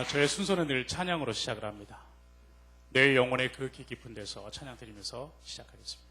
저의 순서는 늘 찬양으로 시작을 합니다. 내 영혼의 그 깊은 데서 찬양 드리면서 시작하겠습니다.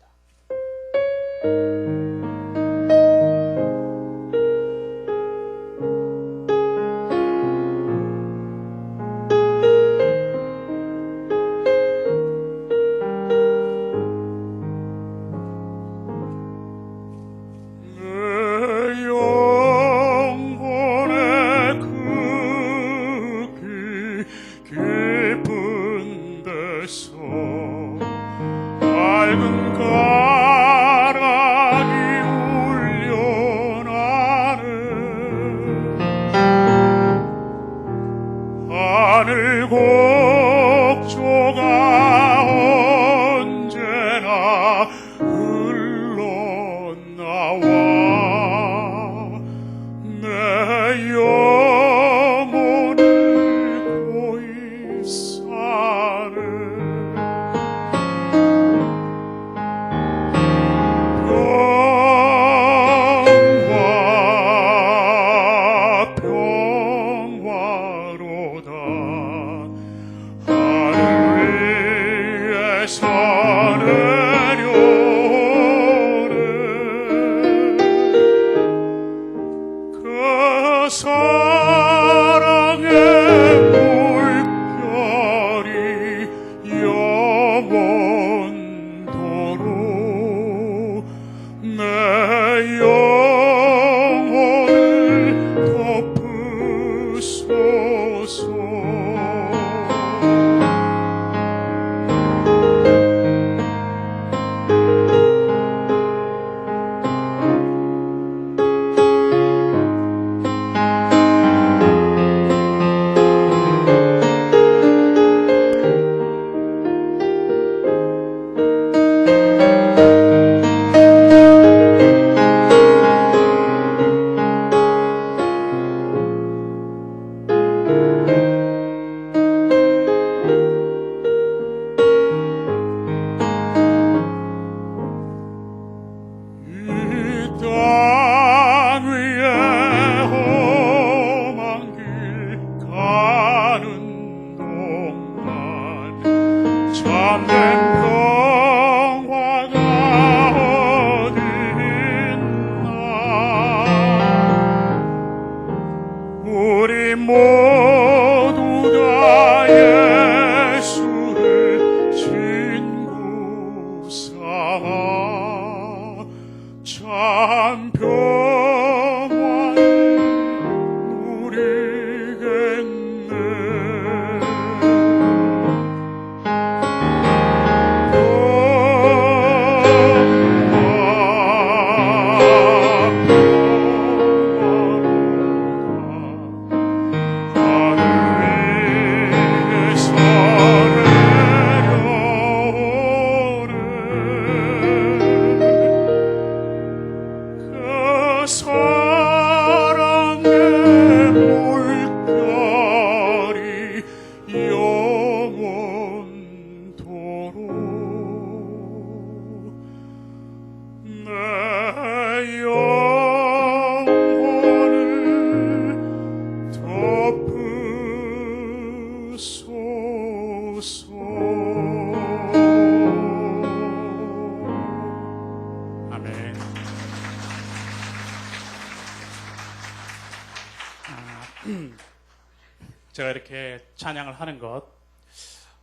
제가 이렇게 찬양을 하는 것,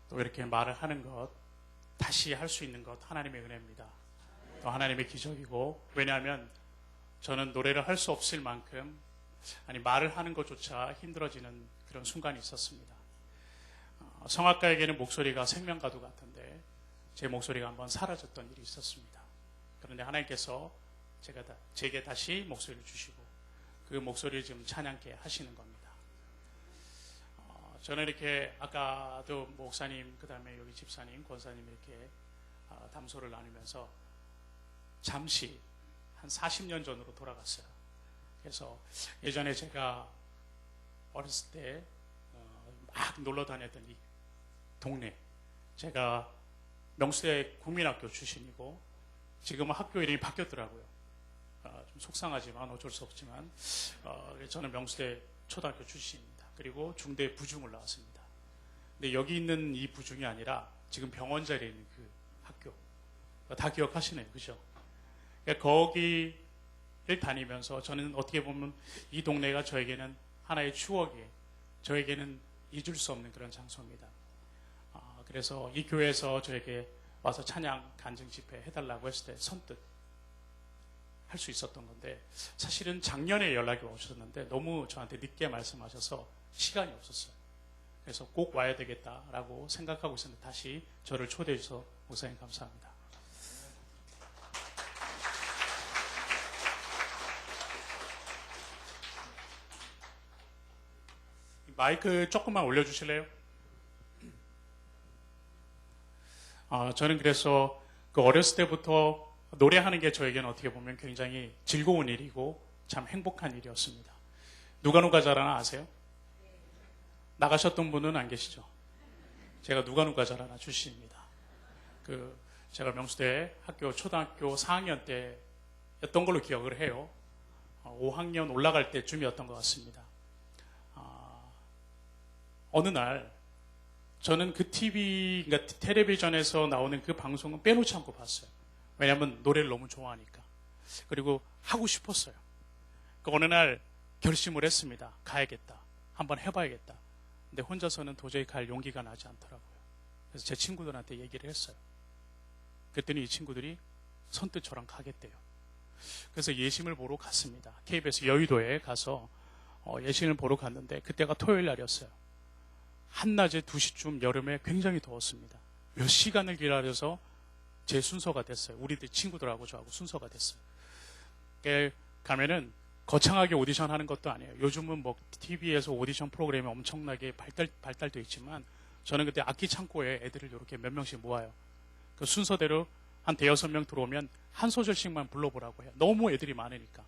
또 이렇게 말을 하는 것, 다시 할 수 있는 것 하나님의 은혜입니다. 또 하나님의 기적이고, 왜냐하면 저는 노래를 할 수 없을 만큼 말을 하는 것조차 힘들어지는 그런 순간이 있었습니다. 성악가에게는 목소리가 생명과도 같은데 제 목소리가 한번 사라졌던 일이 있었습니다. 그런데 하나님께서 제게 다시 목소리를 주시고 그 목소리를 지금 찬양케 하시는 겁니다. 저는 이렇게 아까도 목사님, 그 다음에 여기 집사님, 권사님 이렇게 담소를 나누면서 잠시 한 40년 전으로 돌아갔어요. 그래서 예전에 제가 어렸을 때 막 놀러 다녔던 이 동네, 제가 명수대 국민학교 출신이고 지금은 학교 이름이 바뀌었더라고요. 좀 속상하지만 어쩔 수 없지만 저는 명수대 초등학교 출신입니다. 그리고 중대 부중을 나왔습니다. 근데 여기 있는 이 부중이 아니라 지금 병원 자리에 있는 그 학교. 다 기억하시네요. 그죠? 그러니까 거기를 다니면서 저는 어떻게 보면 이 동네가 저에게는 하나의 추억이에요. 저에게는 잊을 수 없는 그런 장소입니다. 그래서 이 교회에서 저에게 와서 찬양 간증 집회 해달라고 했을 때 선뜻 할 수 있었던 건데, 사실은 작년에 연락이 오셨는데 너무 저한테 늦게 말씀하셔서 시간이 없었어요. 그래서 꼭 와야 되겠다라고 생각하고 있었는데 다시 저를 초대해 주셔서 목사님 감사합니다. 마이크 조금만 올려주실래요? 저는 그래서 그 어렸을 때부터 노래하는 게 저에게는 어떻게 보면 굉장히 즐거운 일이고 참 행복한 일이었습니다. 누가 잘하나 아세요? 나가셨던 분은 안 계시죠? 제가 누가 잘하나 출신입니다. 제가 명수대 학교 초등학교 4학년 때였던 걸로 기억을 해요. 5학년 올라갈 때쯤이었던 것 같습니다. 어느 날 저는 그 그러니까 텔레비전에서 나오는 그 방송은 빼놓지 않고 봤어요. 왜냐하면 노래를 너무 좋아하니까. 그리고 하고 싶었어요. 어느 날 결심을 했습니다. 가야겠다. 한번 해봐야겠다. 근데 혼자서는 도저히 갈 용기가 나지 않더라고요. 그래서 제 친구들한테 얘기를 했어요. 그랬더니 이 친구들이 선뜻 저랑 가겠대요. 그래서 예심을 보러 갔습니다. KBS 여의도에 가서 예심을 보러 갔는데 그때가 토요일 날이었어요. 한낮에 2시쯤 여름에 굉장히 더웠습니다. 몇 시간을 기다려서 제 순서가 됐어요. 우리들 친구들하고 저하고 순서가 됐어요. 가면은 거창하게 오디션 하는 것도 아니에요. 요즘은 뭐 TV에서 오디션 프로그램이 엄청나게 발달되어 있지만 저는 그때 악기 창고에 애들을 이렇게 몇 명씩 모아요. 그 순서대로 한 5-6명 들어오면 한 소절씩만 불러보라고 해요. 너무 애들이 많으니까.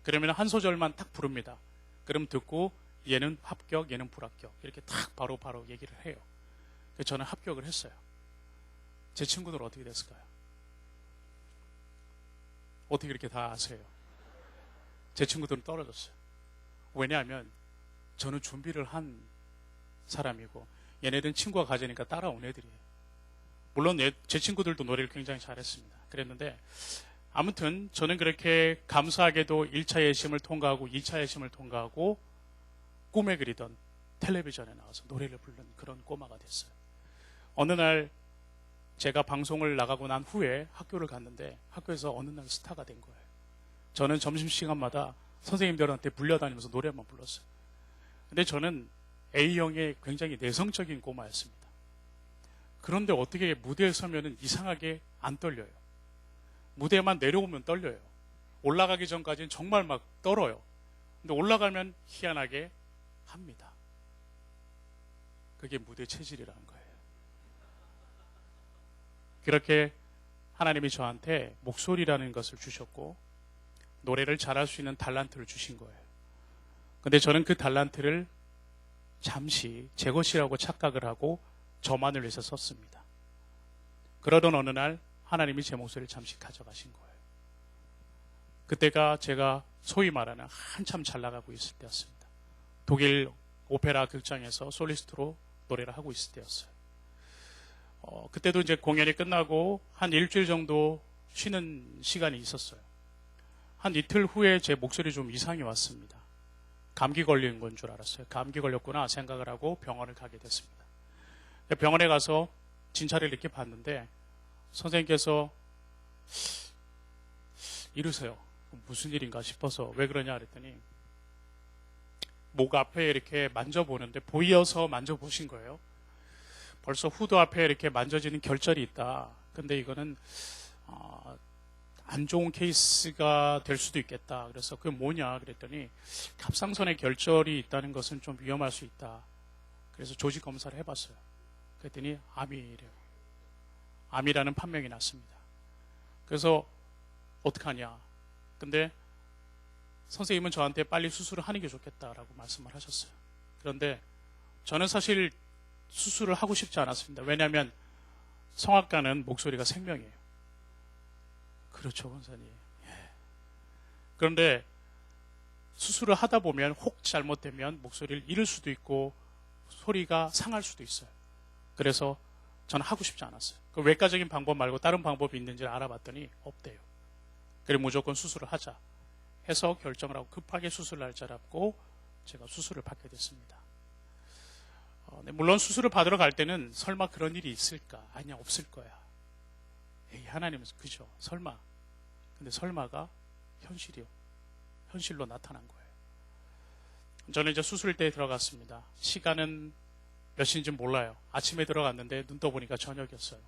그러면 한 소절만 딱 부릅니다. 그럼 듣고 얘는 합격, 얘는 불합격. 이렇게 딱 바로 얘기를 해요. 그래서 저는 합격을 했어요. 제 친구들은 어떻게 됐을까요? 어떻게 이렇게 다 아세요? 제 친구들은 떨어졌어요. 왜냐하면 저는 준비를 한 사람이고 얘네들은 친구가 가지니까 따라온 애들이에요. 물론 제 친구들도 노래를 굉장히 잘했습니다. 그랬는데 아무튼 저는 그렇게 감사하게도 1차 예심을 통과하고 2차 예심을 통과하고 꿈에 그리던 텔레비전에 나와서 노래를 부르는 그런 꼬마가 됐어요. 어느 날 제가 방송을 나가고 난 후에 학교를 갔는데 학교에서 어느 날 스타가 된 거예요. 저는 점심시간마다 선생님들한테 불려다니면서 노래만 불렀어요. 근데 저는 A형의 굉장히 내성적인 꼬마였습니다. 그런데 어떻게 무대에 서면은 이상하게 안 떨려요. 무대만 내려오면 떨려요. 올라가기 전까지는 정말 막 떨어요. 근데 올라가면 희한하게 합니다. 그게 무대 체질이라는 거예요. 그렇게 하나님이 저한테 목소리라는 것을 주셨고 노래를 잘할 수 있는 달란트를 주신 거예요. 근데 저는 그 달란트를 잠시 제 것이라고 착각을 하고 저만을 위해서 썼습니다. 그러던 어느 날 하나님이 제 목소리를 잠시 가져가신 거예요. 그때가 제가 소위 말하는 한참 잘 나가고 있을 때였습니다. 독일 오페라 극장에서 솔리스트로 노래를 하고 있을 때였어요. 그때도 이제 공연이 끝나고 한 일주일 정도 쉬는 시간이 있었어요. 한 이틀 후에 제 목소리 좀 이상이 왔습니다. 감기 걸린 건 줄 알았어요. 감기 걸렸구나 생각을 하고 병원을 가게 됐습니다. 병원에 가서 진찰을 이렇게 봤는데 선생님께서 이러세요. 무슨 일인가 싶어서 왜 그러냐 그랬더니 목 앞에 이렇게 만져보는데 보여서 만져보신 거예요. 벌써 후드 앞에 이렇게 만져지는 결절이 있다. 근데 이거는 안 좋은 케이스가 될 수도 있겠다. 그래서 그게 뭐냐 그랬더니 갑상선에 결절이 있다는 것은 좀 위험할 수 있다. 그래서 조직 검사를 해봤어요. 그랬더니 암이래요. 암이라는 판명이 났습니다. 그래서 어떡하냐. 근데 선생님은 저한테 빨리 수술을 하는 게 좋겠다라고 말씀을 하셨어요. 그런데 저는 사실 수술을 하고 싶지 않았습니다. 왜냐하면 성악가는 목소리가 생명이에요. 그렇죠, 권사님. 예. 그런데 수술을 하다 보면 혹 잘못되면 목소리를 잃을 수도 있고 소리가 상할 수도 있어요. 그래서 저는 하고 싶지 않았어요. 그 외과적인 방법 말고 다른 방법이 있는지를 알아봤더니 없대요. 그래 무조건 수술을 하자 해서 결정을 하고 급하게 수술 날짜 잡고 제가 수술을 받게 됐습니다. 네, 물론 수술을 받으러 갈 때는 설마 그런 일이 있을까? 아니야, 없을 거야. 에이, 하나님은 그죠? 설마. 근데 설마가 현실로 나타난 거예요. 저는 이제 수술대에 들어갔습니다. 시간은 몇 시인지 몰라요. 아침에 들어갔는데 눈 떠보니까 저녁이었어요.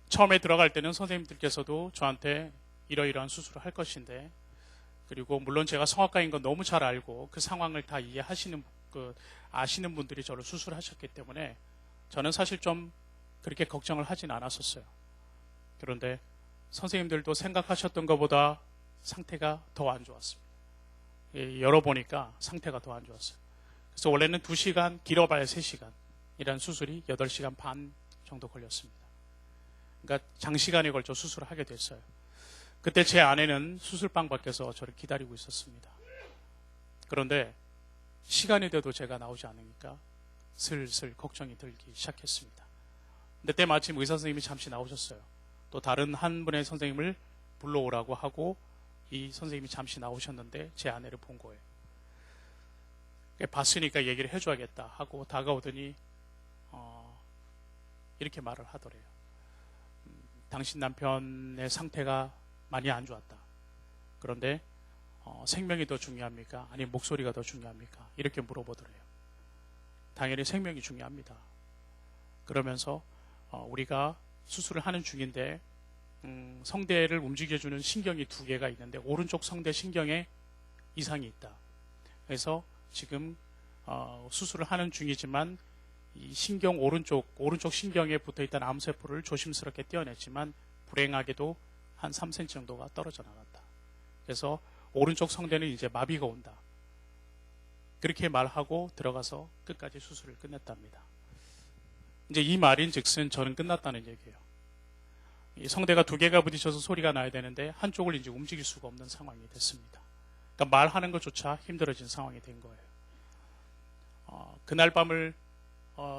처음에 들어갈 때는 선생님들께서도 저한테 이러이러한 수술을 할 것인데, 그리고 물론 제가 성악가인 건 너무 잘 알고 그 상황을 다 이해하시는 아시는 분들이 저를 수술하셨기 때문에 저는 사실 좀 그렇게 걱정을 하진 않았었어요. 그런데 선생님들도 생각하셨던 것보다 상태가 더 안 좋았습니다. 열어보니까 상태가 더 안 좋았어요. 그래서 원래는 2시간, 길어봐야 3시간이라는 수술이 8시간 반 정도 걸렸습니다. 그러니까 장시간에 걸쳐 수술을 하게 됐어요. 그때 제 아내는 수술방 밖에서 저를 기다리고 있었습니다. 그런데 시간이 돼도 제가 나오지 않으니까 슬슬 걱정이 들기 시작했습니다. 근데 때마침 의사 선생님이 잠시 나오셨어요. 또 다른 한 분의 선생님을 불러오라고 하고 이 선생님이 잠시 나오셨는데 제 아내를 본 거예요. 봤으니까 얘기를 해줘야겠다 하고 다가오더니 이렇게 말을 하더래요. 당신 남편의 상태가 많이 안 좋았다. 그런데 생명이 더 중요합니까? 아니면 목소리가 더 중요합니까? 이렇게 물어보더래요. 당연히 생명이 중요합니다. 그러면서 우리가 수술을 하는 중인데 성대를 움직여주는 신경이 2개가 있는데 오른쪽 성대 신경에 이상이 있다. 그래서 지금 수술을 하는 중이지만 이 신경 오른쪽 신경에 붙어있던 암세포를 조심스럽게 떼어냈지만 불행하게도 한 3cm 정도가 떨어져 나갔다. 그래서 오른쪽 성대는 이제 마비가 온다. 그렇게 말하고 들어가서 끝까지 수술을 끝냈답니다. 이제 이 말인즉슨 저는 끝났다는 얘기예요. 이 성대가 2개가 부딪혀서 소리가 나야 되는데 한쪽을 이제 움직일 수가 없는 상황이 됐습니다. 그러니까 말하는 것조차 힘들어진 상황이 된 거예요. 그날 밤을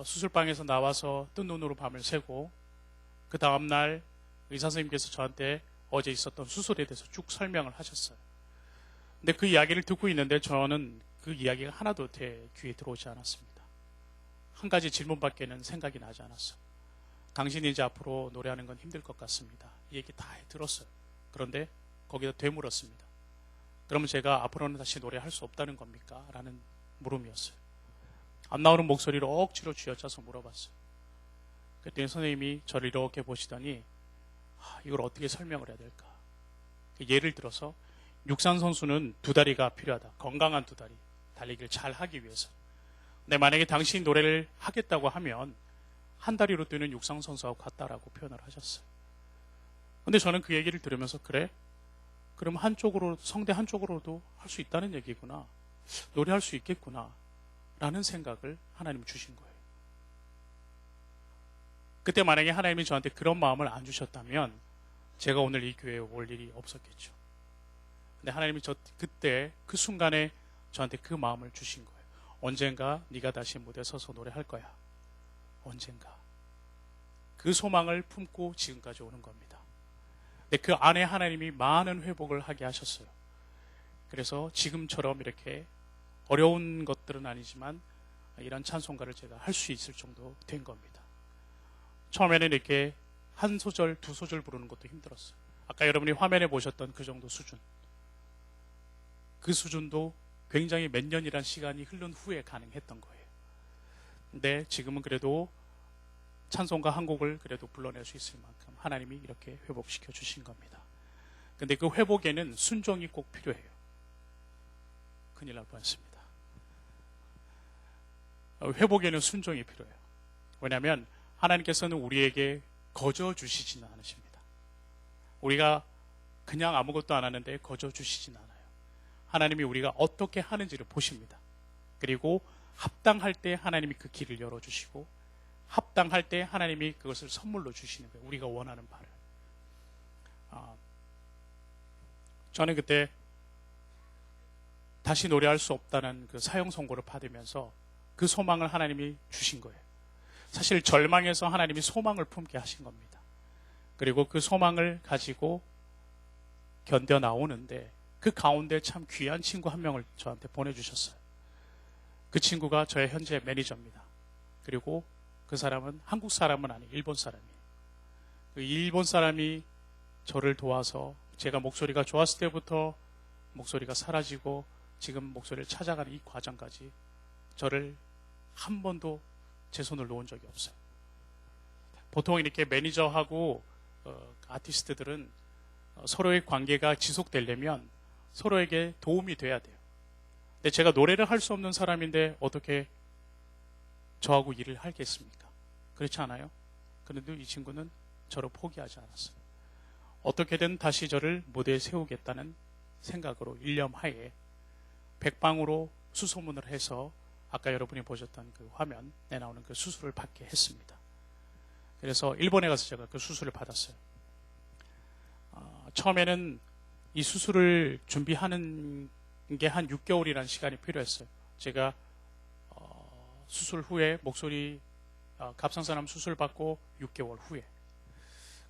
수술방에서 나와서 뜬 눈으로 밤을 새고 그 다음날 의사 선생님께서 저한테 어제 있었던 수술에 대해서 쭉 설명을 하셨어요. 근데 그 이야기를 듣고 있는데 저는 그 이야기가 하나도 제 귀에 들어오지 않았습니다. 한 가지 질문밖에는 생각이 나지 않았어요. 당신이 이제 앞으로 노래하는 건 힘들 것 같습니다. 이 얘기 다 들었어요. 그런데 거기다 되물었습니다. 그러면 제가 앞으로는 다시 노래할 수 없다는 겁니까? 라는 물음이었어요. 안 나오는 목소리로 억지로 쥐어짜서 물어봤어요. 그랬더니 선생님이 저를 이렇게 보시더니 이걸 어떻게 설명을 해야 될까? 예를 들어서 육상 선수는 2다리가 필요하다. 건강한 2다리. 달리기를 잘 하기 위해서. 근데 만약에 당신이 노래를 하겠다고 하면 한 다리로 뛰는 육상 선수하고 같다라고 표현을 하셨어요. 근데 저는 그 얘기를 들으면서 그래? 그럼 성대 한쪽으로도 할 수 있다는 얘기구나. 노래할 수 있겠구나. 라는 생각을 하나님 주신 거예요. 그때 만약에 하나님이 저한테 그런 마음을 안 주셨다면 제가 오늘 이 교회에 올 일이 없었겠죠. 근데 하나님이 그때 그 순간에 저한테 그 마음을 주신 거예요. 언젠가 네가 다시 무대에 서서 노래할 거야. 언젠가. 그 소망을 품고 지금까지 오는 겁니다. 근데 그 안에 하나님이 많은 회복을 하게 하셨어요. 그래서 지금처럼 이렇게 어려운 것들은 아니지만 이런 찬송가를 제가 할 수 있을 정도 된 겁니다. 처음에는 이렇게 1소절, 2소절 부르는 것도 힘들었어요. 아까 여러분이 화면에 보셨던 그 정도 수준. 그 수준도 굉장히 몇 년이란 시간이 흐른 후에 가능했던 거예요. 근데 지금은 그래도 찬송가 한 곡을 그래도 불러낼 수 있을 만큼 하나님이 이렇게 회복시켜 주신 겁니다. 근데 그 회복에는 순종이 꼭 필요해요. 큰일 날 뻔했습니다. 회복에는 순종이 필요해요. 왜냐하면 하나님께서는 우리에게 거저 주시지는 않으십니다. 우리가 그냥 아무것도 안 하는데 거저 주시지는 않아요. 하나님이 우리가 어떻게 하는지를 보십니다. 그리고 합당할 때 하나님이 그 길을 열어주시고 합당할 때 하나님이 그것을 선물로 주시는 거예요. 우리가 원하는 바를. 저는 그때 다시 노래할 수 없다는 그 사형 선고를 받으면서 그 소망을 하나님이 주신 거예요. 사실 절망에서 하나님이 소망을 품게 하신 겁니다. 그리고 그 소망을 가지고 견뎌 나오는데 그 가운데 참 귀한 친구 한 명을 저한테 보내주셨어요. 그 친구가 저의 현재 매니저입니다. 그리고 그 사람은 한국 사람은 아니에요. 일본 사람이에요. 그 일본 사람이 저를 도와서 제가 목소리가 좋았을 때부터 목소리가 사라지고 지금 목소리를 찾아가는 이 과정까지 저를 한 번도 제 손을 놓은 적이 없어요. 보통 이렇게 매니저하고 아티스트들은 서로의 관계가 지속되려면 서로에게 도움이 돼야 돼요. 근데 제가 노래를 할 수 없는 사람인데 어떻게 저하고 일을 하겠습니까? 그렇지 않아요? 그런데 이 친구는 저를 포기하지 않았어요. 어떻게든 다시 저를 무대에 세우겠다는 생각으로 일념하에 백방으로 수소문을 해서 아까 여러분이 보셨던 그 화면에 나오는 그 수술을 받게 했습니다. 그래서 일본에 가서 제가 그 수술을 받았어요. 처음에는 이 수술을 준비하는 게 한 6개월이라는 시간이 필요했어요. 제가 수술 후에 목소리 갑상선암 수술 받고 6개월 후에.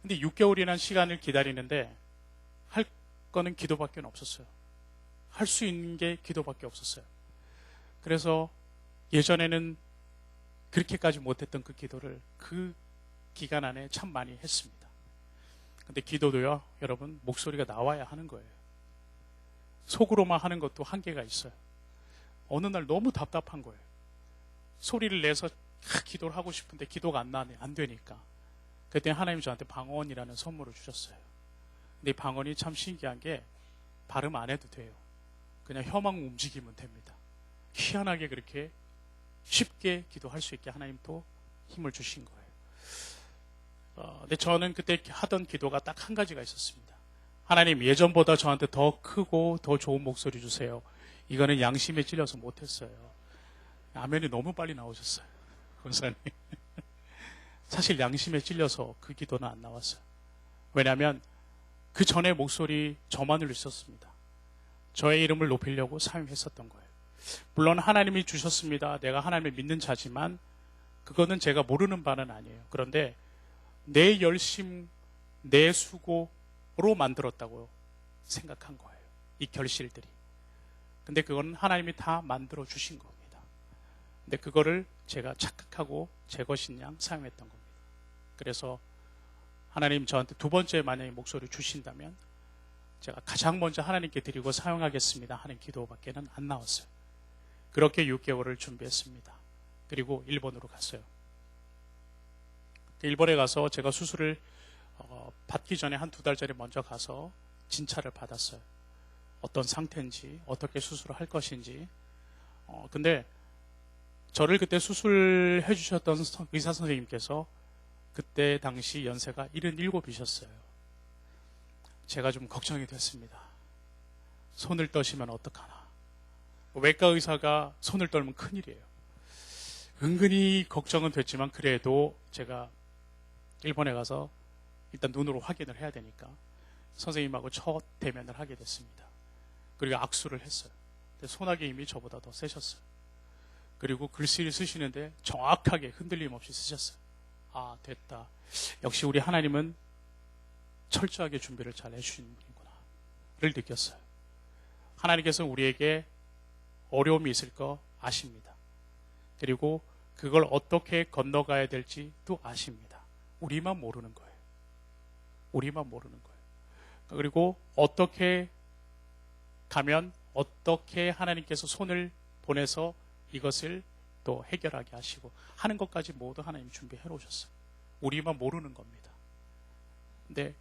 근데 6개월이라는 시간을 기다리는데 할 거는 기도밖에 없었어요. 할 수 있는 게 기도밖에 없었어요. 그래서 예전에는 그렇게까지 못했던 그 기도를 그 기간 안에 참 많이 했습니다. 근데 기도도요, 여러분, 목소리가 나와야 하는 거예요. 속으로만 하는 것도 한계가 있어요. 어느 날 너무 답답한 거예요. 소리를 내서 기도를 하고 싶은데 기도가 안 되니까. 그때 하나님 저한테 방언이라는 선물을 주셨어요. 근데 이 방언이 참 신기한 게 발음 안 해도 돼요. 그냥 혀만 움직이면 됩니다. 희한하게 그렇게 쉽게 기도할 수 있게 하나님 또 힘을 주신 거예요. 근데 저는 그때 하던 기도가 딱 한 가지가 있었습니다. 하나님, 예전보다 저한테 더 크고 더 좋은 목소리 주세요. 이거는 양심에 찔려서 못했어요. 아멘이 너무 빨리 나오셨어요, 권사님. 사실 양심에 찔려서 그 기도는 안 나왔어요. 왜냐하면 그 전에 목소리 저만을 있었습니다. 저의 이름을 높이려고 사용했었던 거예요. 물론 하나님이 주셨습니다. 내가 하나님을 믿는 자지만 그거는 제가 모르는 바는 아니에요. 그런데 내 열심, 내 수고로 만들었다고 생각한 거예요. 이 결실들이. 근데 그건 하나님이 다 만들어 주신 겁니다. 근데 그거를 제가 착각하고 제 것인 양 사용했던 겁니다. 그래서 하나님 저한테 두 번째 만약에 목소리 주신다면 제가 가장 먼저 하나님께 드리고 사용하겠습니다 하는 기도밖에는 안 나왔어요. 그렇게 6개월을 준비했습니다. 그리고 일본으로 갔어요. 일본에 가서 제가 수술을 받기 전에 한 2달 전에 먼저 가서 진찰을 받았어요. 어떤 상태인지, 어떻게 수술을 할 것인지. 근데 저를 그때 수술해 주셨던 의사 선생님께서 그때 당시 연세가 77이셨어요. 제가 좀 걱정이 됐습니다. 손을 떠시면 어떡하나. 외과 의사가 손을 떨면 큰일이에요. 은근히 걱정은 됐지만 그래도 제가 일본에 가서 일단 눈으로 확인을 해야 되니까 선생님하고 첫 대면을 하게 됐습니다. 그리고 악수를 했어요. 근데 손아귀 힘이 저보다 더 세셨어요. 그리고 글씨를 쓰시는데 정확하게 흔들림 없이 쓰셨어요. 아, 됐다. 역시 우리 하나님은 철저하게 준비를 잘 해주시는 분이구나를 느꼈어요. 하나님께서 우리에게 어려움이 있을 거 아십니다. 그리고 그걸 어떻게 건너가야 될지도 아십니다. 우리만 모르는 거예요. 우리만 모르는 거예요. 그리고 어떻게 가면 어떻게 하나님께서 손을 보내서 이것을 또 해결하게 하시고 하는 것까지 모두 하나님 준비해 놓으셨어요. 우리만 모르는 겁니다. 근데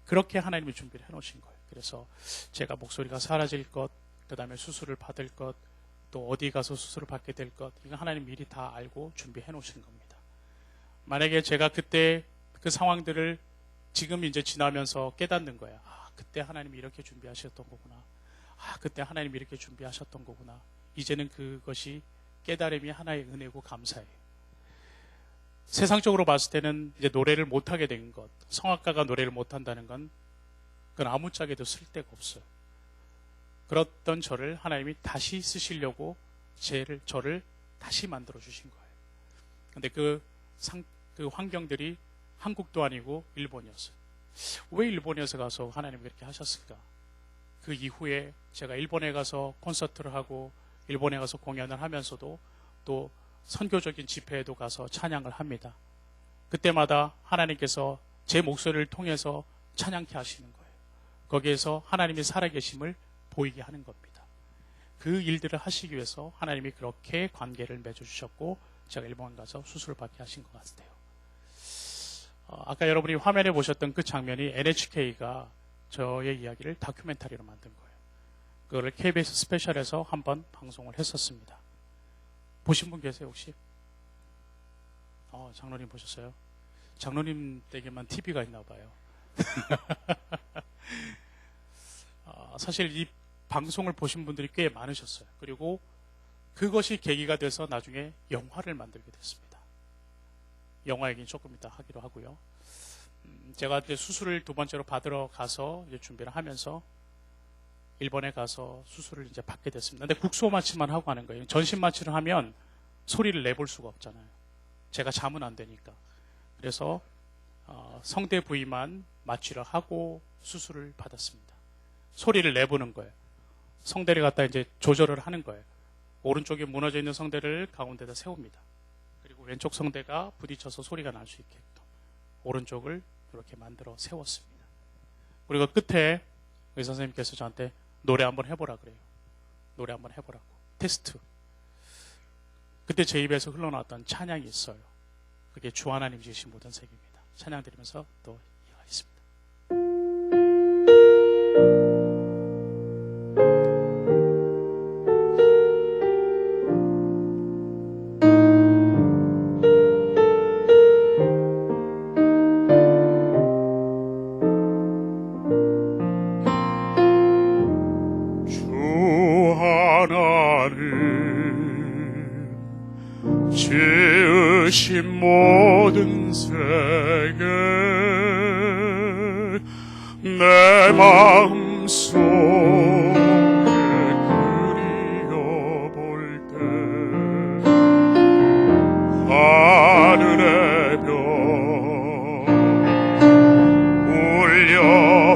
그렇게 하나님이 준비를 해 놓으신 거예요. 그래서 제가 목소리가 사라질 것, 그 다음에 수술을 받을 것, 또 어디 가서 수술을 받게 될 것, 이거 하나님 미리 다 알고 준비해 놓으신 겁니다. 만약에 제가 그때 그 상황들을 지금 이제 지나면서 깨닫는 거예요. 아, 그때 하나님이 이렇게 준비하셨던 거구나. 아, 그때 하나님이 이렇게 준비하셨던 거구나. 이제는 그것이 깨달음이 하나의 은혜고 감사해요. 세상적으로 봤을 때는 이제 노래를 못하게 된 것, 성악가가 노래를 못한다는 건 그건 아무짝에도 쓸데가 없어요. 그랬던 저를 하나님이 다시 쓰시려고 저를 다시 만들어 주신 거예요. 근데 그 환경들이 한국도 아니고 일본이었어요. 왜 일본에서 가서 하나님이 그렇게 하셨을까? 그 이후에 제가 일본에 가서 콘서트를 하고 일본에 가서 공연을 하면서도 또 선교적인 집회에도 가서 찬양을 합니다. 그때마다 하나님께서 제 목소리를 통해서 찬양케 하시는 거예요. 거기에서 하나님이 살아계심을 보이게 하는 겁니다. 그 일들을 하시기 위해서 하나님이 그렇게 관계를 맺어주셨고 제가 일본 가서 수술을 받게 하신 것 같아요. 아까 여러분이 화면에 보셨던 그 장면이 NHK가 저의 이야기를 다큐멘터리로 만든 거예요. 그거를 KBS 스페셜에서 한번 방송을 했었습니다. 보신 분 계세요 혹시? 장로님 보셨어요? 장로님 댁에만 TV가 있나 봐요. 사실 이 방송을 보신 분들이 꽤 많으셨어요. 그리고 그것이 계기가 돼서 나중에 영화를 만들게 됐습니다. 영화 얘기는 조금 이따 하기로 하고요. 제가 이제 수술을 두 번째로 받으러 가서 이제 준비를 하면서 일본에 가서 수술을 이제 받게 됐습니다. 근데 국소 마취만 하고 하는 거예요. 전신 마취를 하면 소리를 내볼 수가 없잖아요. 제가 잠은 안 되니까. 그래서 성대 부위만 마취를 하고 수술을 받았습니다. 소리를 내보는 거예요. 성대를 갖다 이제 조절을 하는 거예요. 오른쪽에 무너져 있는 성대를 가운데다 세웁니다. 그리고 왼쪽 성대가 부딪혀서 소리가 날 수 있게끔 오른쪽을 이렇게 만들어 세웠습니다. 그리고 끝에 의사 선생님께서 저한테 노래 한번 해보라 그래요. 노래 한번 해보라고. 테스트. 그때 제 입에서 흘러나왔던 찬양이 있어요. 그게 주 하나님 주신 모든 색입니다. 찬양 드리면서 또 이어가겠습니다. 지으신 모든 세계 내 마음속에 그리어볼 때 하늘의 별 울려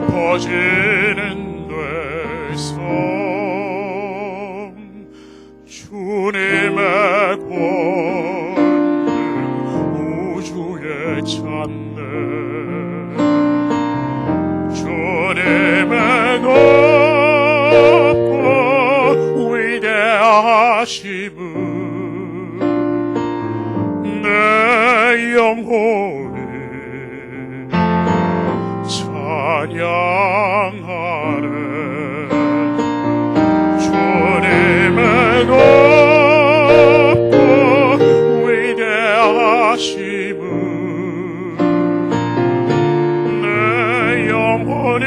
퍼지는 뇌성 주님의 권능 우주에 찬네 주님의 높고 위대하심은 내 영혼이 찬양하네 주님의 높고 위대하심은 내 영혼이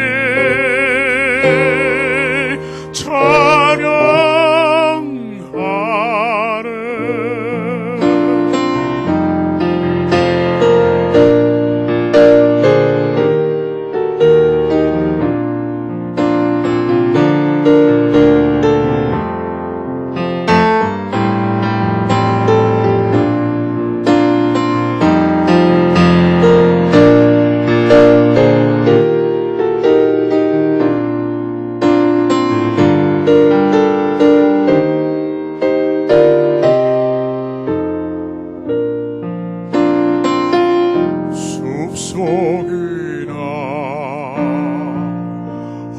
숲속이나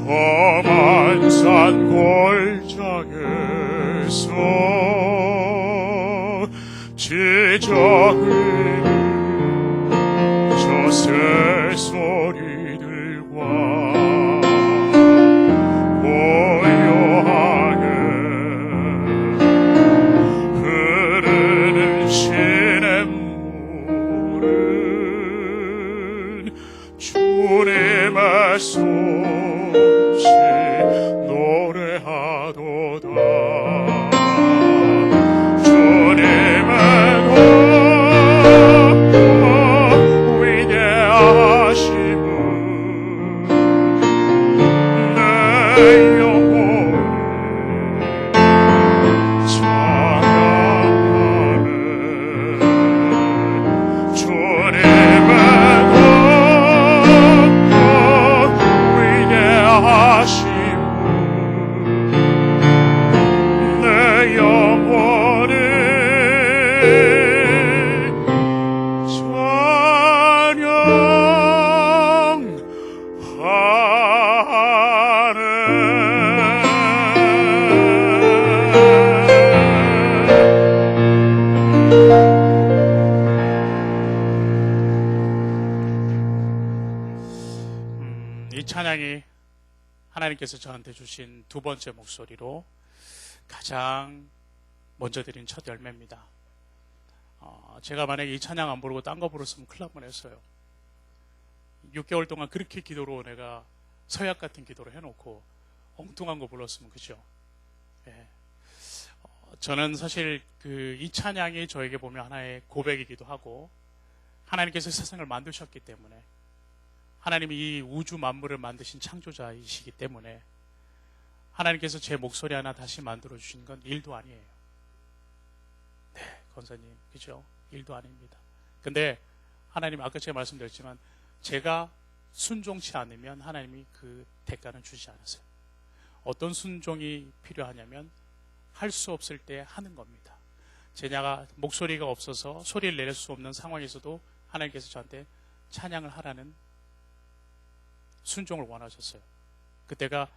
험한 산 골짜기에서 지저귀는 저 새소리들과 고요하게 흐르는 시냇물은 주님의 솜씨 노래하도다 주님의 하나님께서 저한테 주신 두 번째 목소리로 가장 먼저 드린 첫 열매입니다. 제가 만약에 이 찬양 안 부르고 딴 거 부르었으면 큰일 날 뻔했어요. 6개월 동안 그렇게 기도로 내가 서약 같은 기도를 해놓고 엉뚱한 거 불렀으면 그죠? 예. 저는 사실 이 찬양이 저에게 보면 하나의 고백이기도 하고 하나님께서 세상을 만드셨기 때문에 하나님이 이 우주 만물을 만드신 창조자이시기 때문에 하나님께서 제 목소리 하나 다시 만들어 주신 건 일도 아니에요. 네, 권사님, 그죠? 일도 아닙니다. 근데 하나님 아까 제가 말씀드렸지만 제가 순종치 않으면 하나님이 그 대가는 주지 않으세요. 어떤 순종이 필요하냐면 할 수 없을 때 하는 겁니다. 제가 목소리가 없어서 소리를 낼 수 없는 상황에서도 하나님께서 저한테 찬양을 하라는 순종을 원하셨어요. 그때가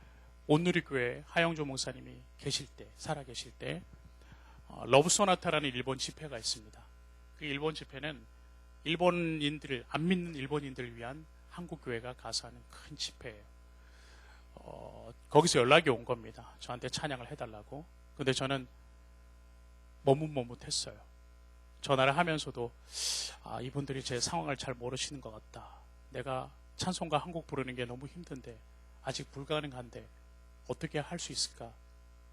온누리교회 하영조 목사님이 계실 때, 살아 계실 때 러브 소나타라는 일본 집회가 있습니다. 그 일본 집회는 일본인들을 안 믿는 일본인들을 위한 한국 교회가 가서 하는 큰 집회예요. 거기서 연락이 온 겁니다. 저한테 찬양을 해달라고. 근데 저는 머뭇머뭇했어요. 전화를 하면서도 이분들이 제 상황을 잘 모르시는 것 같다. 내가 찬송가 한 곡 부르는 게 너무 힘든데 아직 불가능한데 어떻게 할 수 있을까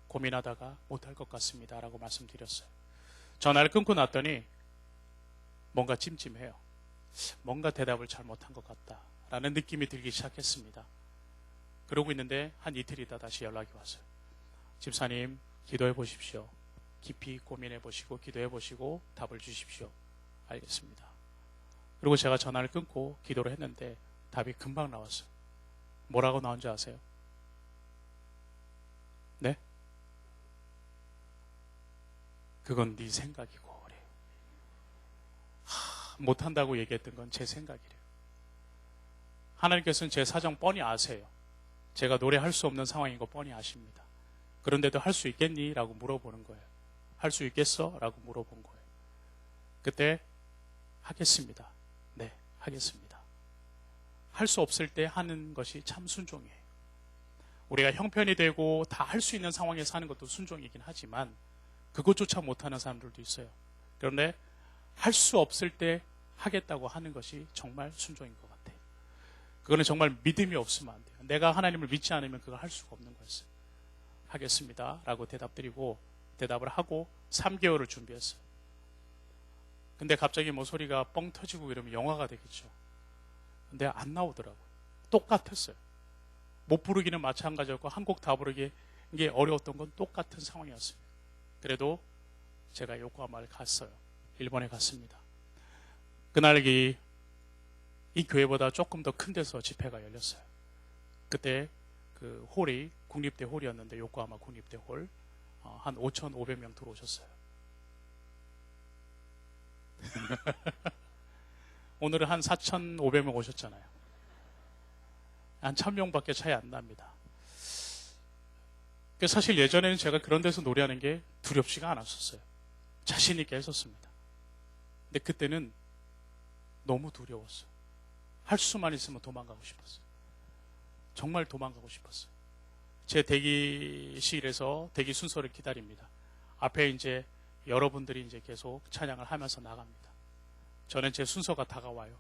고민하다가 못할 것 같습니다 라고 말씀드렸어요. 전화를 끊고 났더니 뭔가 찜찜해요. 뭔가 대답을 잘 못한 것 같다 라는 느낌이 들기 시작했습니다. 그러고 있는데 한 이틀 있다 다시 연락이 왔어요. 집사님 기도해 보십시오. 깊이 고민해 보시고 기도해 보시고 답을 주십시오. 알겠습니다. 그리고 제가 전화를 끊고 기도를 했는데 답이 금방 나왔어요. 뭐라고 나온 줄 아세요? 네? 그건 네 생각이고 그래요. 못한다고 얘기했던 건 제 생각이래요. 하나님께서는 제 사정 뻔히 아세요. 제가 노래할 수 없는 상황인 거 뻔히 아십니다. 그런데도 할 수 있겠니? 라고 물어보는 거예요. 할 수 있겠어? 라고 물어본 거예요. 그때 하겠습니다. 네, 하겠습니다. 할 수 없을 때 하는 것이 참 순종이에요. 우리가 형편이 되고 다 할 수 있는 상황에서 하는 것도 순종이긴 하지만 그것조차 못하는 사람들도 있어요. 그런데 할 수 없을 때 하겠다고 하는 것이 정말 순종인 것 같아요. 그거는 정말 믿음이 없으면 안 돼요. 내가 하나님을 믿지 않으면 그걸 할 수가 없는 거였어요. 하겠습니다 라고 대답을 하고 3개월을 준비했어요. 근데 갑자기 뭐 소리가 뻥 터지고 이러면 영화가 되겠죠. 근데 안 나오더라고요. 똑같았어요. 못 부르기는 마찬가지였고 한 곡 다 부르기 이게 어려웠던 건 똑같은 상황이었습니다. 그래도 제가 요코하마를 갔어요. 일본에 갔습니다. 그날 이 교회보다 조금 더 큰 데서 집회가 열렸어요. 그때 그 홀이 국립대 홀이었는데 요코하마 국립대 홀 한 5,500명 들어오셨어요. 오늘은 한 4,500명 오셨잖아요. 한 1,000명밖에 차이 안 납니다. 사실 예전에는 제가 그런 데서 노래하는 게 두렵지가 않았었어요. 자신 있게 했었습니다. 근데 그때는 너무 두려웠어요. 할 수만 있으면 도망가고 싶었어요. 정말 도망가고 싶었어요. 제 대기실에서 대기 순서를 기다립니다. 앞에 이제 여러분들이 이제 계속 찬양을 하면서 나갑니다. 저는 제 순서가 다가와요.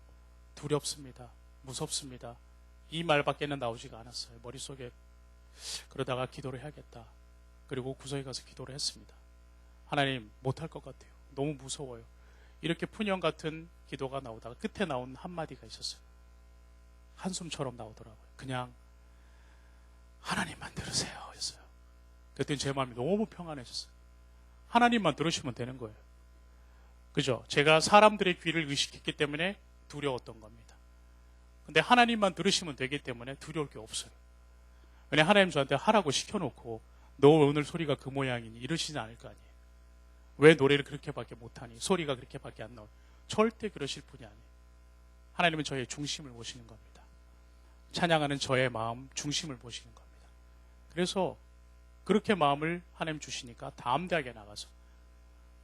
두렵습니다. 무섭습니다. 이 말밖에는 나오지가 않았어요. 머릿속에. 그러다가 기도를 해야겠다. 그리고 구석에 가서 기도를 했습니다. 하나님, 못할 것 같아요. 너무 무서워요. 이렇게 푸념 같은 기도가 나오다가 끝에 나온 한마디가 있었어요. 한숨처럼 나오더라고요. 그냥 하나님만 들으세요 했어요. 그때 제 마음이 너무 평안해졌어요. 하나님만 들으시면 되는 거예요. 그죠? 제가 사람들의 귀를 의식했기 때문에 두려웠던 겁니다. 근데 하나님만 들으시면 되기 때문에 두려울 게 없어요. 왜냐 하나님 저한테 하라고 시켜놓고 너 오늘 소리가 그 모양이니 이러시지 않을 거 아니에요. 왜 노래를 그렇게밖에 못하니? 소리가 그렇게밖에 안 나오니? 절대 그러실 분이 아니에요. 하나님은 저의 중심을 보시는 겁니다. 찬양하는 저의 마음 중심을 보시는 겁니다. 그래서 그렇게 마음을 하나님 주시니까 담대하게 나가서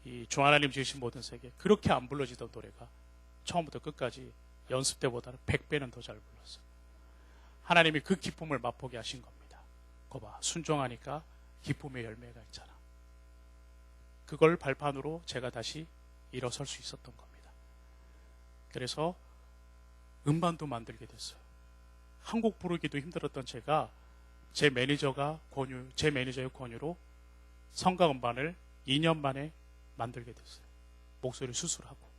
이 주 하나님 지으신 모든 세계 그렇게 안 불러지던 노래가 처음부터 끝까지 연습 때보다는 100배는 더 잘 불렀어요. 하나님이 그 기쁨을 맛보게 하신 겁니다. 거봐, 순종하니까 기쁨의 열매가 있잖아. 그걸 발판으로 제가 다시 일어설 수 있었던 겁니다. 그래서 음반도 만들게 됐어요. 한 곡 부르기도 힘들었던 제가 제 매니저의 권유로 성가 음반을 2년 만에 만들게 됐어요. 목소리 수술하고.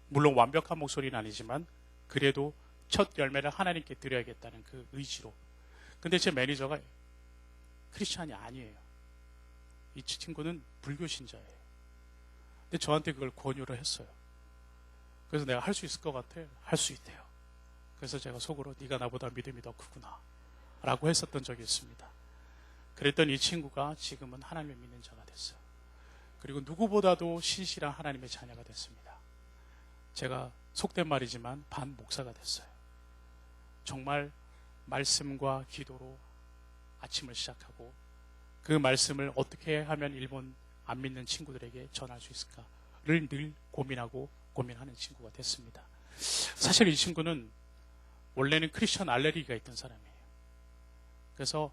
물론 완벽한 목소리는 아니지만 그래도 첫 열매를 하나님께 드려야겠다는 그 의지로. 근데 제 매니저가 크리스찬이 아니에요. 이 친구는 불교 신자예요. 근데 저한테 그걸 권유를 했어요. 그래서 내가 할 수 있을 것 같아. 할 수 있대요. 그래서 제가 속으로 네가 나보다 믿음이 더 크구나 라고 했었던 적이 있습니다. 그랬더니 이 친구가 지금은 하나님을 믿는 자가 됐어요. 그리고 누구보다도 신실한 하나님의 자녀가 됐습니다. 제가 속된 말이지만 반 목사가 됐어요. 정말 말씀과 기도로 아침을 시작하고 그 말씀을 어떻게 하면 일본 안 믿는 친구들에게 전할 수 있을까를 늘 고민하는 친구가 됐습니다. 사실 이 친구는 원래는 크리스천 알레르기가 있던 사람이에요. 그래서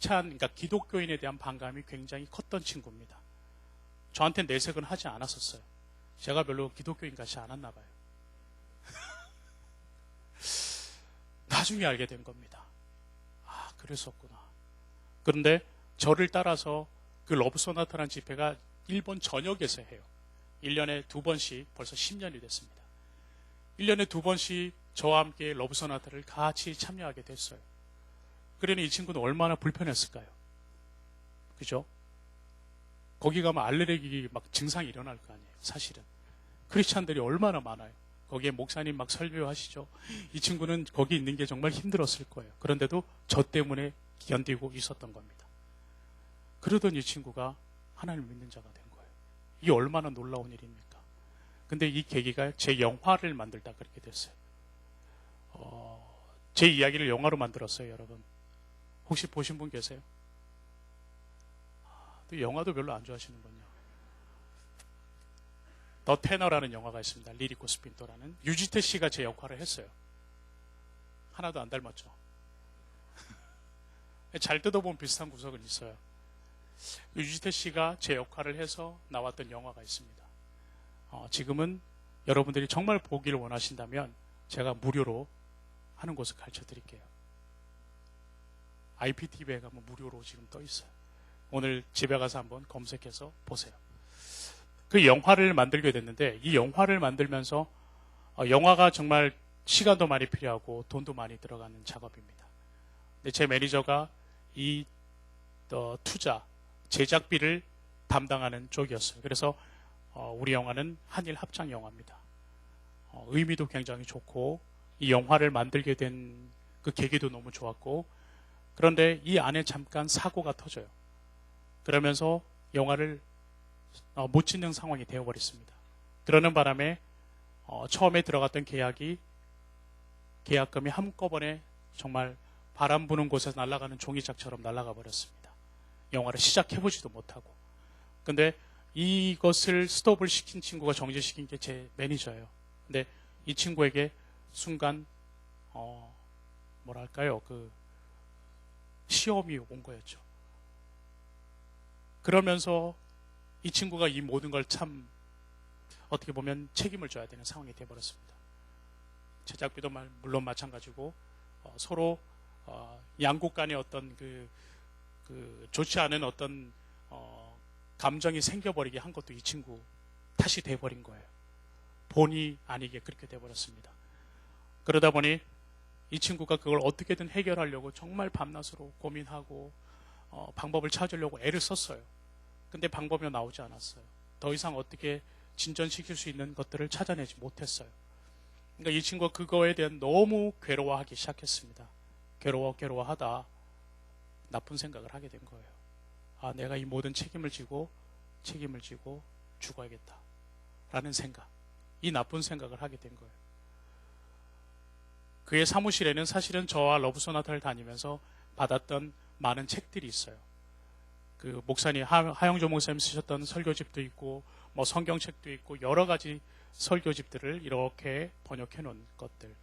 그러니까 기독교인에 대한 반감이 굉장히 컸던 친구입니다. 저한테 내색은 하지 않았었어요. 제가 별로 기독교인 같지 않았나 봐요. 나중에 알게 된 겁니다. 아, 그랬었구나. 그런데 저를 따라서 그 러브 소나타라는 집회가 일본 전역에서 해요. 1년에 2번씩 벌써 10년이 됐습니다. 1년에 2번씩 저와 함께 러브 소나타를 같이 참여하게 됐어요. 그러니 이 친구는 얼마나 불편했을까요? 그죠? 거기 가면 알레르기 막 증상이 일어날 거 아니에요. 사실은. 크리스찬들이 얼마나 많아요. 거기에 목사님 막 설교하시죠. 이 친구는 거기 있는 게 정말 힘들었을 거예요. 그런데도 저 때문에 견디고 있었던 겁니다. 그러던 이 친구가 하나님을 믿는 자가 된 거예요. 이게 얼마나 놀라운 일입니까? 근데 이 계기가 제 영화를 만들다 그렇게 됐어요. 제 이야기를 영화로 만들었어요, 여러분. 혹시 보신 분 계세요? 또 영화도 별로 안 좋아하시는군요. 더 테너라는 영화가 있습니다. 리리 고스핀토라는. 유지태 씨가 제 역할을 했어요. 하나도 안 닮았죠. 잘 뜯어보면 비슷한 구석은 있어요. 유지태 씨가 제 역할을 해서 나왔던 영화가 있습니다. 지금은 여러분들이 정말 보기를 원하신다면 제가 무료로 하는 곳을 가르쳐 드릴게요. IPTV에 가면 무료로 지금 떠 있어요. 오늘 집에 가서 한번 검색해서 보세요. 그 영화를 만들게 됐는데 이 영화를 만들면서 영화가 정말 시간도 많이 필요하고 돈도 많이 들어가는 작업입니다. 근데 제 매니저가 이 투자, 제작비를 담당하는 쪽이었어요. 그래서 우리 영화는 한일 합작 영화입니다. 의미도 굉장히 좋고 이 영화를 만들게 된 그 계기도 너무 좋았고 그런데 이 안에 잠깐 사고가 터져요. 그러면서 영화를 못 찍는 상황이 되어버렸습니다. 그러는 바람에 처음에 들어갔던 계약금이 한꺼번에 정말 바람 부는 곳에서 날아가는 종이짝처럼 날아가 버렸습니다. 영화를 시작해보지도 못하고. 근데 이것을 스톱을 시킨 친구가 정지시킨 게 제 매니저예요. 근데 이 친구에게 순간 뭐랄까요, 그 시험이 온 거였죠. 그러면서 이 친구가 이 모든 걸 참 어떻게 보면 책임을 져야 되는 상황이 되어버렸습니다. 제작비도 물론 마찬가지고 서로 양국 간의 어떤 그 좋지 않은 어떤 감정이 생겨버리게 한 것도 이 친구 탓이 돼버린 거예요. 본의 아니게 그렇게 돼버렸습니다. 그러다 보니 이 친구가 그걸 어떻게든 해결하려고 정말 밤낮으로 고민하고 방법을 찾으려고 애를 썼어요. 근데 방법이 나오지 않았어요. 더 이상 어떻게 진전시킬 수 있는 것들을 찾아내지 못했어요. 그러니까 이 친구가 그거에 대한 너무 괴로워하기 시작했습니다. 괴로워하다 나쁜 생각을 하게 된 거예요. 아, 내가 이 모든 책임을 지고 죽어야겠다 라는 생각, 이 나쁜 생각을 하게 된 거예요. 그의 사무실에는 사실은 저와 러브소나타를 다니면서 받았던 많은 책들이 있어요. 그 목사님, 하영조 목사님 쓰셨던 설교집도 있고 뭐 성경책도 있고 여러 가지 설교집들을 이렇게 번역해 놓은 것들.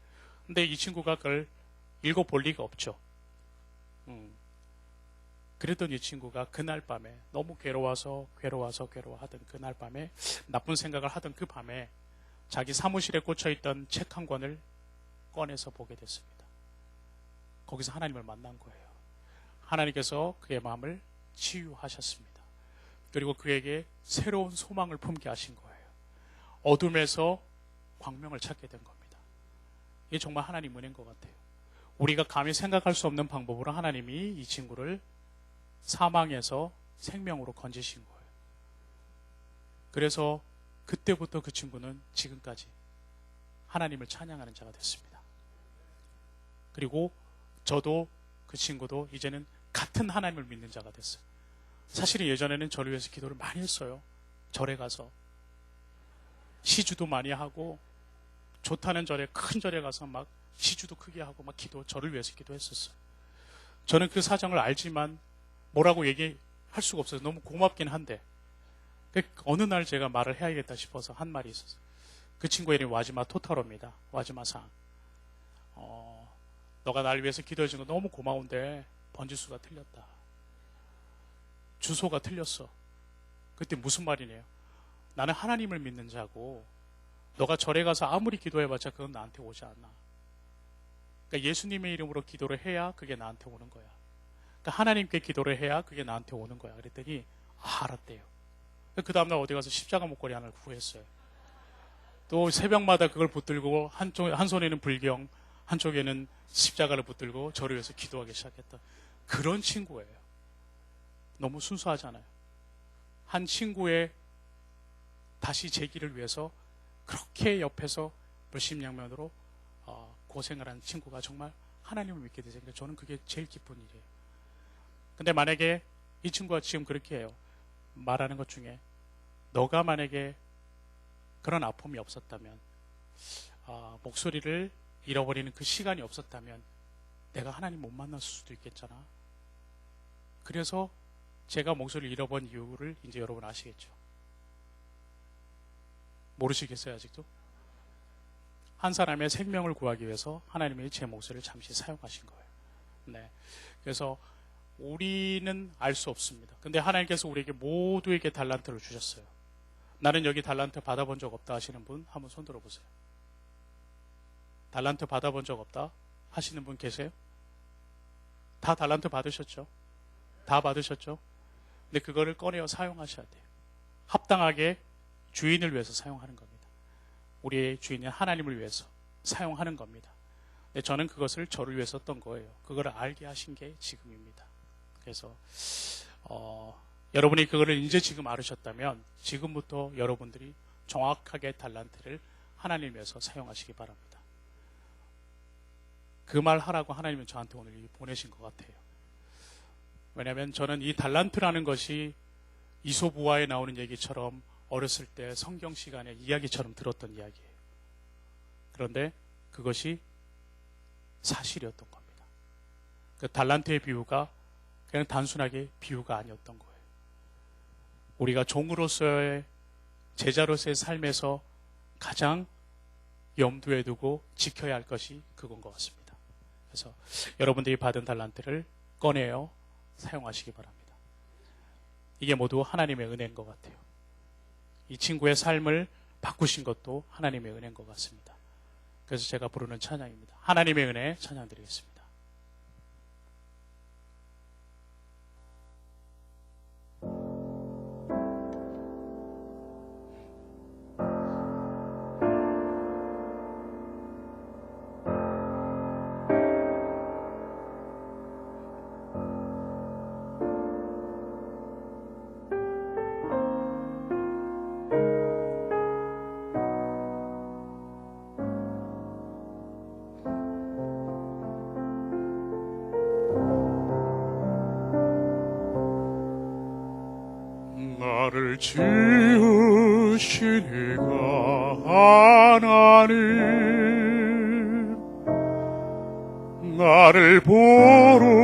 근데 이 친구가 그걸 읽어볼 리가 없죠. 그랬던 이 친구가 그날 밤에 너무 괴로워하던 그날 밤에 나쁜 생각을 하던 그 밤에 자기 사무실에 꽂혀있던 책 한 권을 꺼내서 보게 됐습니다. 거기서 하나님을 만난 거예요. 하나님께서 그의 마음을 치유하셨습니다. 그리고 그에게 새로운 소망을 품게 하신 거예요. 어둠에서 광명을 찾게 된 겁니다. 이게 정말 하나님 은혜인 것 같아요. 우리가 감히 생각할 수 없는 방법으로 하나님이 이 친구를 사망에서 생명으로 건지신 거예요. 그래서 그때부터 그 친구는 지금까지 하나님을 찬양하는 자가 됐습니다. 그리고 저도 그 친구도 이제는 같은 하나님을 믿는 자가 됐어요. 사실은 예전에는 저를 위해서 기도를 많이 했어요. 절에 가서 시주도 많이 하고 좋다는 절에 큰 절에 가서 막 시주도 크게 하고 막 저를 위해서 기도했었어요. 저는 그 사정을 알지만 뭐라고 얘기할 수가 없어서 너무 고맙긴 한데 어느 날 제가 말을 해야겠다 싶어서 한 말이 있었어요. 그 친구 이름이 와지마 토타로입니다. 와지마상. 너가 나를 위해서 기도해 준 거 너무 고마운데 번지수가 틀렸다. 주소가 틀렸어. 그때 무슨 말이네요. 나는 하나님을 믿는 자고 너가 절에 가서 아무리 기도해봤자 그건 나한테 오지 않아. 그러니까 예수님의 이름으로 기도를 해야 그게 나한테 오는 거야. 그러니까 하나님께 기도를 해야 그게 나한테 오는 거야. 그랬더니 알았대요. 그 다음날 어디 가서 십자가 목걸이 하나를 구했어요. 또 새벽마다 그걸 붙들고 한 손에는 불경, 한쪽에는 십자가를 붙들고 저를 위해서 기도하기 시작했던 그런 친구예요. 너무 순수하잖아요. 한 친구의 다시 재기를 위해서 그렇게 옆에서 물심양면으로 고생을 한 친구가 정말 하나님을 믿게 되니까 저는 그게 제일 기쁜 일이에요. 근데 만약에 이 친구가 지금 그렇게 해요. 말하는 것 중에 너가 만약에 그런 아픔이 없었다면 목소리를 잃어버리는 그 시간이 없었다면 내가 하나님 못 만났을 수도 있겠잖아. 그래서 제가 목소리를 잃어본 이유를 이제 여러분 아시겠죠? 모르시겠어요 아직도? 한 사람의 생명을 구하기 위해서 하나님이 제 목소리를 잠시 사용하신 거예요. 네. 그래서 우리는 알 수 없습니다. 근데 하나님께서 우리에게 모두에게 달란트를 주셨어요. 나는 여기 달란트 받아본 적 없다 하시는 분 한번 손 들어보세요. 달란트 받아본 적 없다 하시는 분 계세요? 다 달란트 받으셨죠? 다 받으셨죠? 근데 그거를 꺼내어 사용하셔야 돼요. 합당하게 주인을 위해서 사용하는 겁니다. 우리의 주인인 하나님을 위해서 사용하는 겁니다. 근데 저는 그것을 저를 위해서 했던 거예요. 그걸 알게 하신 게 지금입니다. 그래서 여러분이 그거를 이제 지금 알으셨다면 지금부터 여러분들이 정확하게 달란트를 하나님 위해서 사용하시기 바랍니다. 그 말 하라고 하나님은 저한테 오늘 보내신 것 같아요. 왜냐하면 저는 이 달란트라는 것이 이솝우화에 나오는 얘기처럼 어렸을 때 성경 시간에 이야기처럼 들었던 이야기예요. 그런데 그것이 사실이었던 겁니다. 그 달란트의 비유가 그냥 단순하게 비유가 아니었던 거예요. 우리가 종으로서의 제자로서의 삶에서 가장 염두에 두고 지켜야 할 것이 그건 것 같습니다. 그래서 여러분들이 받은 달란트를 꺼내어 사용하시기 바랍니다. 이게 모두 하나님의 은혜인 것 같아요. 이 친구의 삶을 바꾸신 것도 하나님의 은혜인 것 같습니다. 그래서 제가 부르는 찬양입니다. 하나님의 은혜 찬양드리겠습니다. 나를 지으신 이가 하나님, 나를 부르신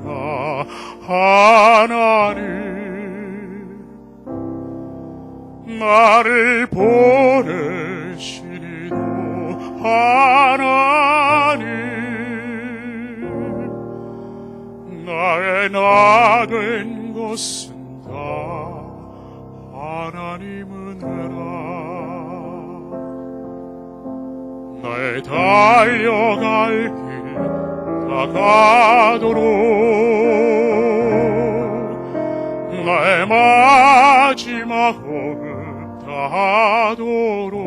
이가 하나님, 나를 보내신 이도 하나님, 나 된 것은 다 하나님 은혜라. 나의 달려갈 길 다가도록 나의 마지막 호흡 다하도록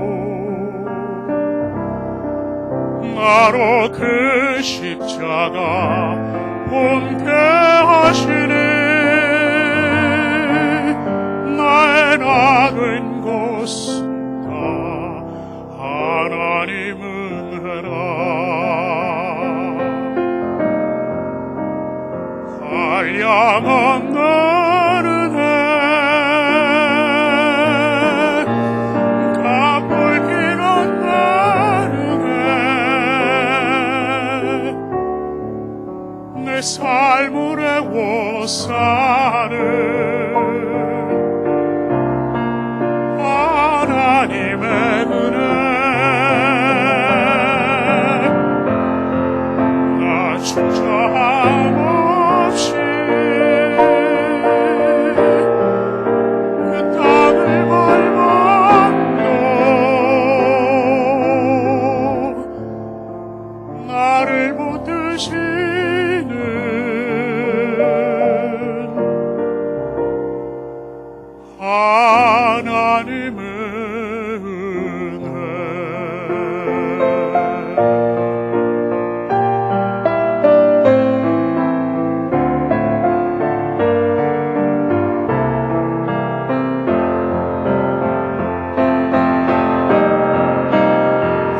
나로 그 십자가 본게 하시니 나의 나 된 것은 다 하나님 은혜라. 한량 없는 은혜 갚을 길 없는 은혜 내 삶을 애워싸는 하나님의 은혜 나 주저함 없이 그 땅을 밟아도 나를 붙드시는 하나님의 은혜.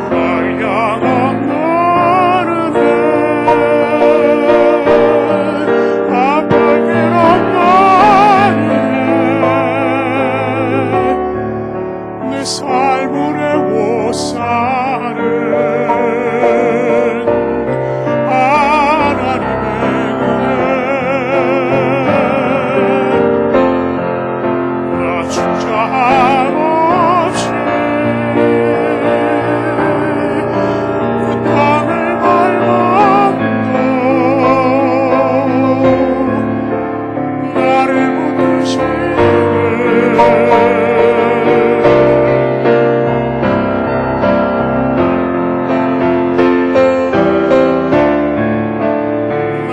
한량 없는 은혜 갚을 길 없는 내 삶을 애워싸는 하나님의 은혜 나 주저함 없이 그 땅을 밟아도 나를 붙드시는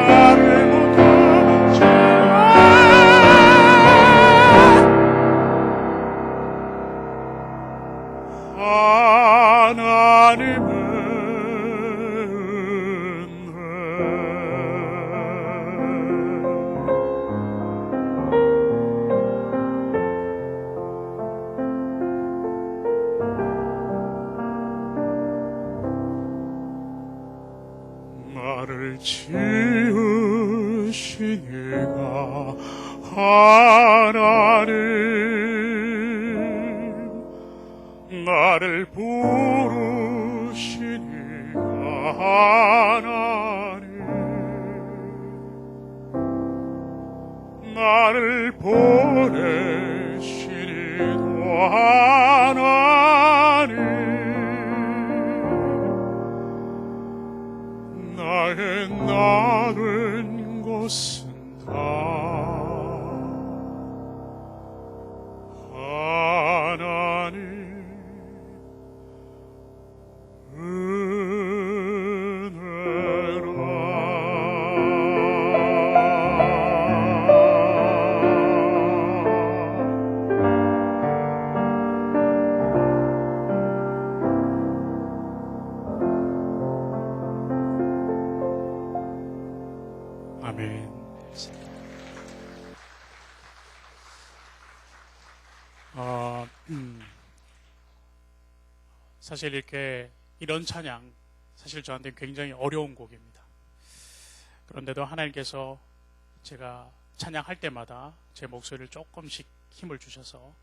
나를 붙드시는 하나님의 나를 지으신 이가 하나님 나를 부르신 이가 하나님 나를 보내신 이도 하나님 나의 나 된 것은 다 하나님 아멘. 사실 이런 찬양 사실 저한테 굉장히 어려운 곡입니다. 그런데도 하나님께서 제가 찬양할 때마다 제 목소리를 조금씩 힘을 주셔서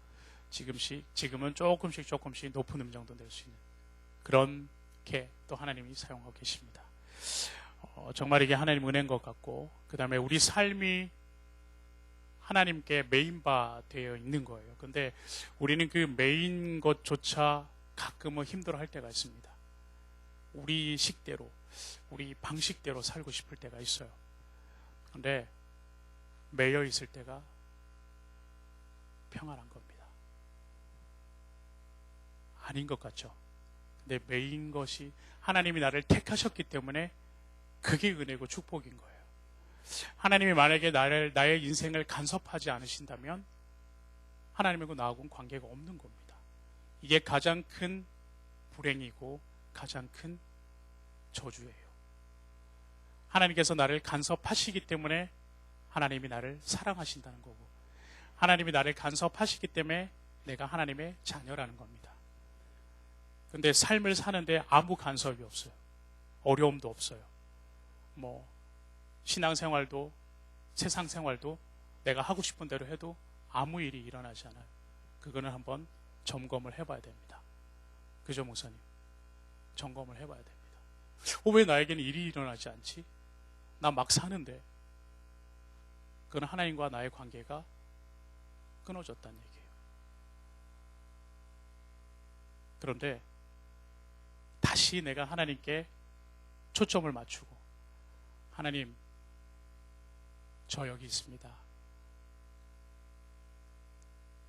지금은 조금씩 높은 음정도 낼 수 있는 그렇게 또 하나님이 사용하고 계십니다. 정말 이게 하나님 은혜인 것 같고, 그 다음에 우리 삶이 하나님께 메인바 되어 있는 거예요. 근데 우리는 그 메인 것조차 가끔은 힘들어 할 때가 있습니다. 우리 식대로, 우리 방식대로 살고 싶을 때가 있어요. 근데 매여 있을 때가 평안한 겁니다. 아닌 것 같죠? 근데 매인 것이 하나님이 나를 택하셨기 때문에 그게 은혜고 축복인 거예요. 하나님이 만약에 나의 인생을 간섭하지 않으신다면 하나님하고 나하고는 관계가 없는 겁니다. 이게 가장 큰 불행이고 가장 큰 저주예요. 하나님께서 나를 간섭하시기 때문에 하나님이 나를 사랑하신다는 거고, 하나님이 나를 간섭하시기 때문에 내가 하나님의 자녀라는 겁니다. 근데 삶을 사는데 아무 간섭이 없어요. 어려움도 없어요. 신앙생활도 세상 생활도 내가 하고 싶은 대로 해도 아무 일이 일어나지 않아요. 그거는 한번 점검을 해봐야 됩니다. 그죠, 목사님? 점검을 해봐야 됩니다. 왜 나에게는 일이 일어나지 않지? 나 막 사는데. 그건 하나님과 나의 관계가 끊어졌다는 얘기예요. 그런데 다시 내가 하나님께 초점을 맞추고, 하나님, 저 여기 있습니다.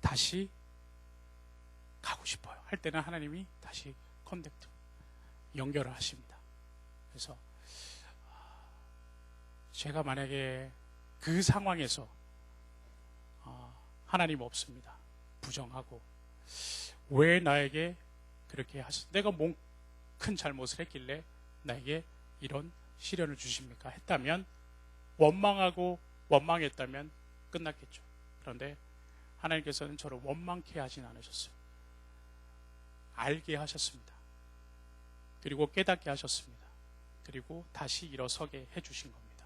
다시 가고 싶어요. 할 때는 하나님이 다시 컨택트, 연결을 하십니다. 그래서 제가 만약에 그 상황에서 하나님 없습니다, 부정하고, 왜 나에게 그렇게 내가 뭔 큰 잘못을 했길래 나에게 이런 시련을 주십니까? 했다면, 원망했다면 끝났겠죠. 그런데 하나님께서는 저를 원망케 하진 않으셨어요. 알게 하셨습니다. 그리고 깨닫게 하셨습니다. 그리고 다시 일어서게 해주신 겁니다.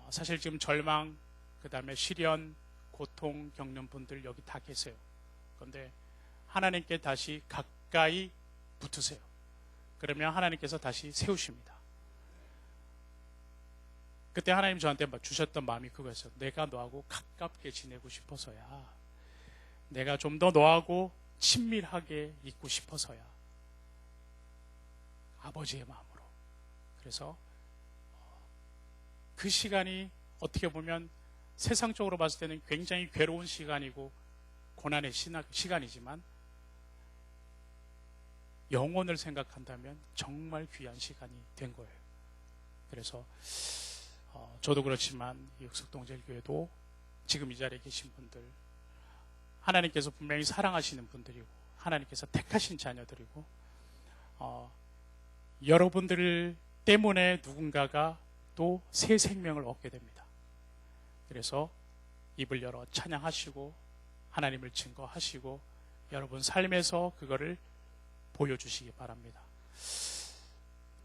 사실 지금 절망, 그 다음에 시련, 고통 겪는 분들 여기 다 계세요. 그런데 하나님께 다시 가까이 붙으세요. 그러면 하나님께서 다시 세우십니다. 그때 하나님 저한테 주셨던 마음이 그거였어요. 내가 너하고 가깝게 지내고 싶어서야. 내가 좀 더 너하고 친밀하게 있고 싶어서야. 아버지의 마음으로. 그래서 그 시간이 어떻게 보면 세상적으로 봤을 때는 굉장히 괴로운 시간이고 고난의 시간이지만, 영혼을 생각한다면 정말 귀한 시간이 된 거예요. 그래서 저도 그렇지만 육석동제일교회도 지금 이 자리에 계신 분들, 하나님께서 분명히 사랑하시는 분들이고 하나님께서 택하신 자녀들이고, 여러분들 때문에 누군가가 또 새 생명을 얻게 됩니다. 그래서 입을 열어 찬양하시고 하나님을 증거하시고 여러분 삶에서 그거를 보여주시기 바랍니다.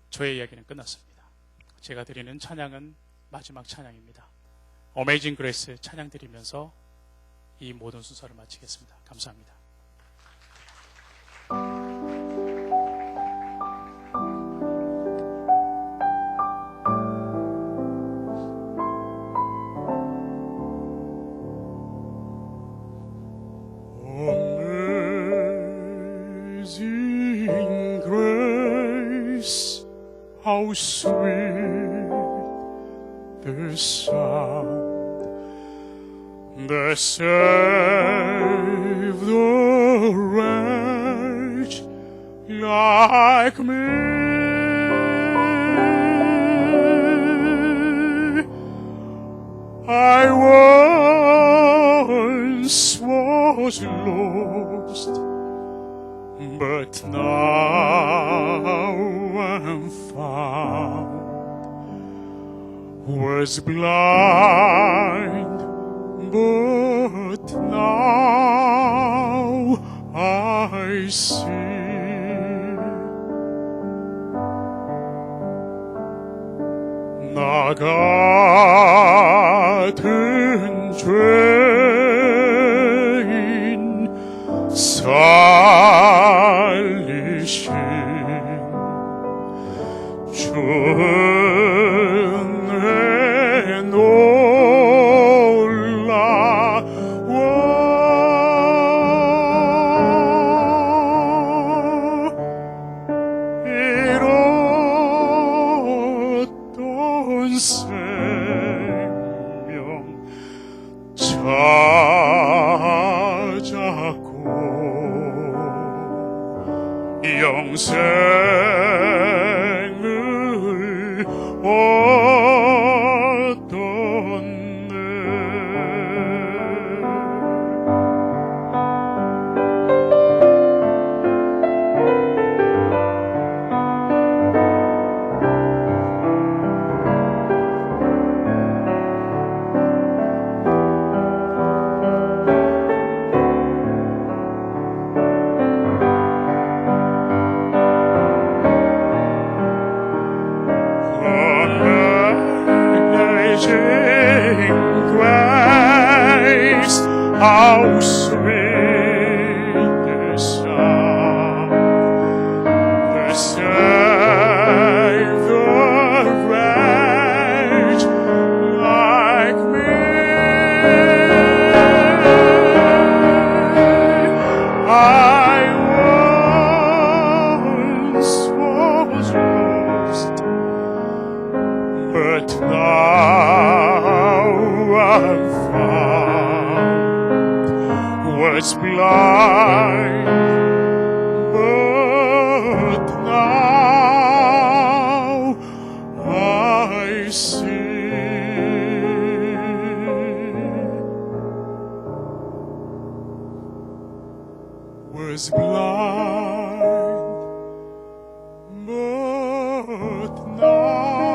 저의 이야기는 끝났습니다. 제가 드리는 찬양은 마지막 찬양입니다. 어메이징 그레이스 찬양 드리면서 이 모든 순서를 마치겠습니다. 감사합니다. Amazing grace, how sweet the sound that saved a wretch like me. I once was lost, but now I'm found. Was blind, but now I see. 나 같은 죄인 살리신 주 은혜 놀라워. 잃었던 생명 평생을 Amazing grace, how sweet the sound that saved a wretch like me. I once was lost, but now I'm found. Was blind, but now I see. Was blind, but now